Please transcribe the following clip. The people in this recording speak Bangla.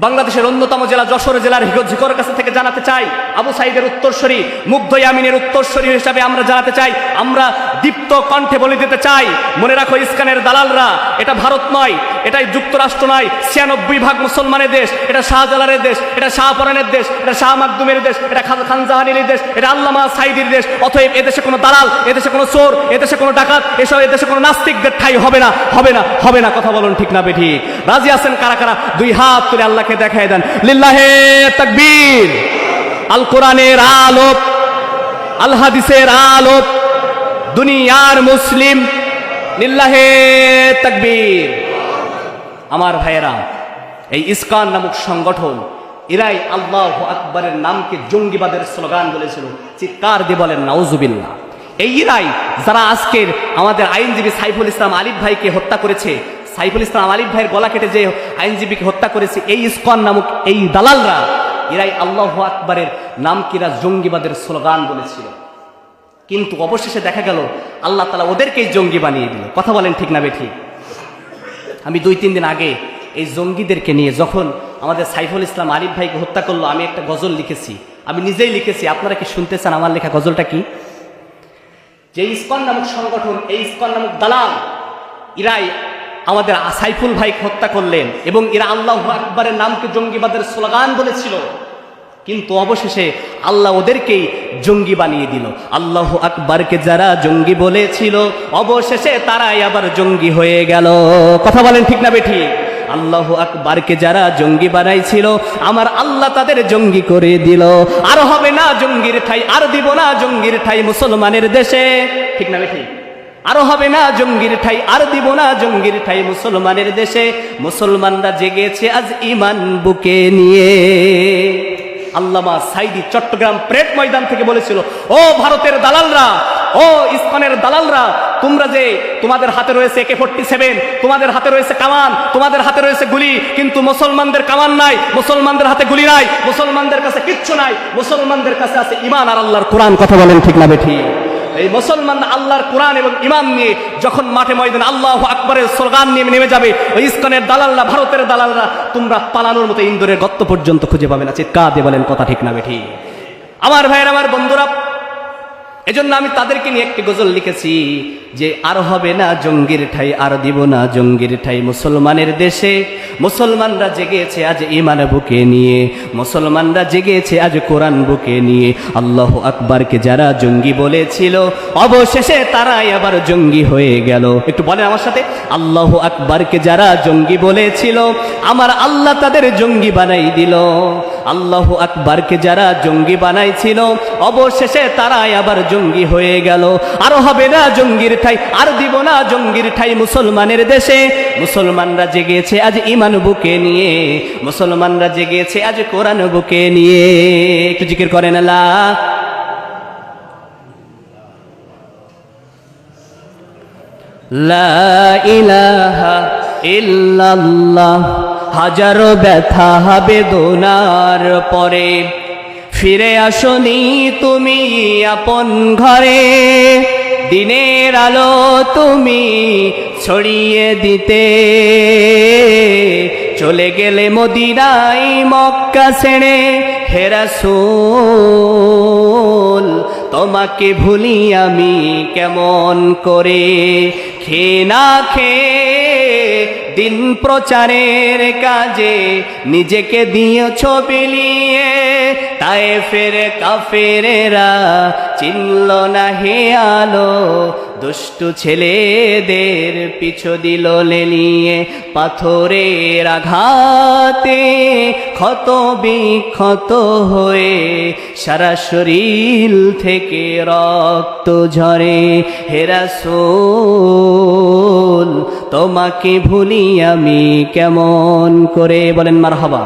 বাংলাদেশের অন্যতম জেলা যশোর জেলার ঝিকরের কাছে থেকে জানাতে চাই, আবু সাইদের উত্তরসূরি, মুগ্ধ ইয়ামিনের উত্তরসূরি হিসাবে আমরা জানাতে চাই, আমরা দীপ্ত কণ্ঠে বলে দিতে চাই, মনে রাখো ইস্কানের দালালরা, এটা ভারত নয়, এটাই যুক্তরাষ্ট্র নয়, 96% মুসলমানের দেশ, এটা শাহজালালের দেশ, এটা শাহপরানের দেশ, এটা শাহ মাকদুমের দেশ, এটা খান জাহানির দেশ, এটা আল্লামা সাইদির দেশ। অতএব এদেশে কোনো দালাল, এদেশে কোনো চোর, এদেশে কোনো ডাকাত, এসব এদেশে কোনো নাস্তিকদের ঠাই হবে না, হবে না, হবে না। কথা বলুন ঠিক না বেঠিক? রাজি আছেন কারা কারা? দুই হাত তুলে আল্লাহকে দেখায় দেন। লিল্লাহে তাকবীর। আল কোরআনের আলো, আল হাদিসের আলো, দুনিয়ার মুসলিম, লিল্লাহে তাকবীর। আমার ভাইয়েরা, এই ইস্কন নামক সংগঠন, এরাই আল্লাহু আকবরের নামকে জঙ্গিবাদের স্লোগান বলেছিল। চিৎকার দিয়ে বলেন নাউজুবিল্লাহ। এই এরাই যারা আজকের আমাদের আইনজীবী সাইফুল ইসলাম আলিফ ভাইকে হত্যা করেছে, সাইফুল ইসলাম আলিফ ভাইয়ের গলা কেটে যে আইনজীবীকে হত্যা করেছে, এই ইস্কন নামক এই দালালরা, এরাই আল্লাহু আকবরের নামকিরা জঙ্গিবাদের স্লোগান বলেছিল। কিন্তু অবশেষে দেখা গেল আল্লাহ তাআলা ওদেরকেই জঙ্গি বানিয়ে দিল। কথা বলেন ঠিক না বেঠিক? আমি 2-3 দিন আগে এই জঙ্গিদেরকে নিয়ে যখন আমাদের সাইফুল ইসলাম আলিফ ভাইকে হত্যা করলো, আমি একটা গজল লিখেছি, আমি নিজেই লিখেছি। আপনারা কি শুনতে চান আমার লেখা গজলটা কি? যে ইস্কন নামক সংগঠন, এই ইস্কন নামক দালাল, এরাই আমাদের সাইফুল ভাইকে হত্যা করলেন এবং এরা আল্লাহু আকবরের নামকে জঙ্গিবাদের স্লোগান বলেছিল। কিন্তু অবশেষে আল্লাহ ওদেরকেই জঙ্গি বানিয়ে দিল। আল্লাহু আকবরকে যারা জঙ্গি বলেছিল, অবশেষে তারাই আবার জঙ্গি হয়ে গেল। কথা বলেন ঠিক না বেঠিক? আল্লাহু আকবরকে যারা জঙ্গি বানাইছিল, আমার আল্লাহ তাদের জঙ্গি করে দিল। আর হবে না জঙ্গির ঠাই, আর দিব না জঙ্গির ঠাই মুসলমানের দেশে। ঠিক না বেঠিক? আরো হবে না জঙ্গির ঠাই, আর দিব না জঙ্গির ঠাই মুসলমানের দেশে। মুসলমানরা জেগেছে আজ ইমান বুকে নিয়ে। আল্লামা সাইদি চট্টগ্রাম প্রেড ময়দান থেকে বলেছিল, ও ভারতের দালালরা, ও ইস্কনের দালালরা, তোমরা যে তোমাদের হাতে রয়েছে AK-47, তোমাদের হাতে রয়েছে কামান, তোমাদের হাতে রয়েছে গুলি, কিন্তু মুসলমানদের কামান নাই, মুসলমানদের হাতে গুলি নাই, মুসলমানদের কাছে কিচ্ছু নাই, মুসলমানদের কাছে আছে ইমান আর আল্লাহর কোরআন। কথা বলেন ঠিক না বেঠিক? এই মুসলমান আল্লাহর কোরআন এবং ইমান নিয়ে যখন মাঠে ময়দানে আল্লাহু আকবরের স্লোগান নিয়ে নেমে যাবে, ওই ইস্কনের দালালরা, ভারতের দালালরা, তোমরা পালানোর মতো ইন্দোরের গর্ত পর্যন্ত খুঁজে পাবে না। চিৎকার দিয়ে বলেন কথা ঠিক না বেঠিক? আমার ভাইয়ের, আমার বন্ধুরা, এজন্য আমি তাদেরকে নিয়ে একটি গজল লিখেছি যে আর হবে না জঙ্গির ঠাই, আর দিব না জঙ্গির ঠাই মুসলমানের দেশে। মুসলমানরা জেগেছে আজ ইমান বুকে নিয়ে, মুসলমানরা জেগেছে আজ কোরআন বুকে নিয়ে। আল্লাহু আকবরকে যারা জঙ্গি বলেছিল, অবশেষে তারাই আবার জঙ্গি হয়ে গেল। একটু বলেন আমার সাথে, আল্লাহু আকবরকে যারা জঙ্গি বলেছিল, আমার আল্লাহ তাদের জঙ্গি বানাই দিল। আল্লাহু আকবরকে যারা জঙ্গি বানাইছিল, অবশেষে তারাই আবার জঙ্গি হয়ে গেল। আর হবে না জঙ্গির ঠাই, আর দিব না জঙ্গির ঠাই মুসলমানের দেশে। মুসলমানরা জেগেছে আজ ইমান বুকে নিয়ে, মুসলমানরা জেগেছে আজ কোরআন বুকে নিয়ে। একটু জিকির করেন আল্লাহ। লা ইলাহা ইল্লাল্লাহ। হাজারো ব্যথা বেদনার পরে ফিরে আসনি তুমি আপন ঘরে। দিনের আলো তুমি ছড়িয়ে দিতে, চলে গেলে মদিনায় মক্কা ছেড়ে। হে রাসূল তোমাকে ভুলি আমি কেমন করে, খেয়ে না খেয়ে দিন প্রচারের কাজে নিজেকে দিয়েছ বিলিয়ে। তায়েফের কাফেরেরা চিনল না হে আলো, দুষ্টু ছেলেদের পিছু দিল লেলিয়ে। পাথরের আঘাতে ক্ষত বিক্ষত হয়ে সারা শরীর থেকে রক্ত ঝরে। হে রাসূল তোমাকে ভুলি আমি কেমন করে। বলেন মারহাবা।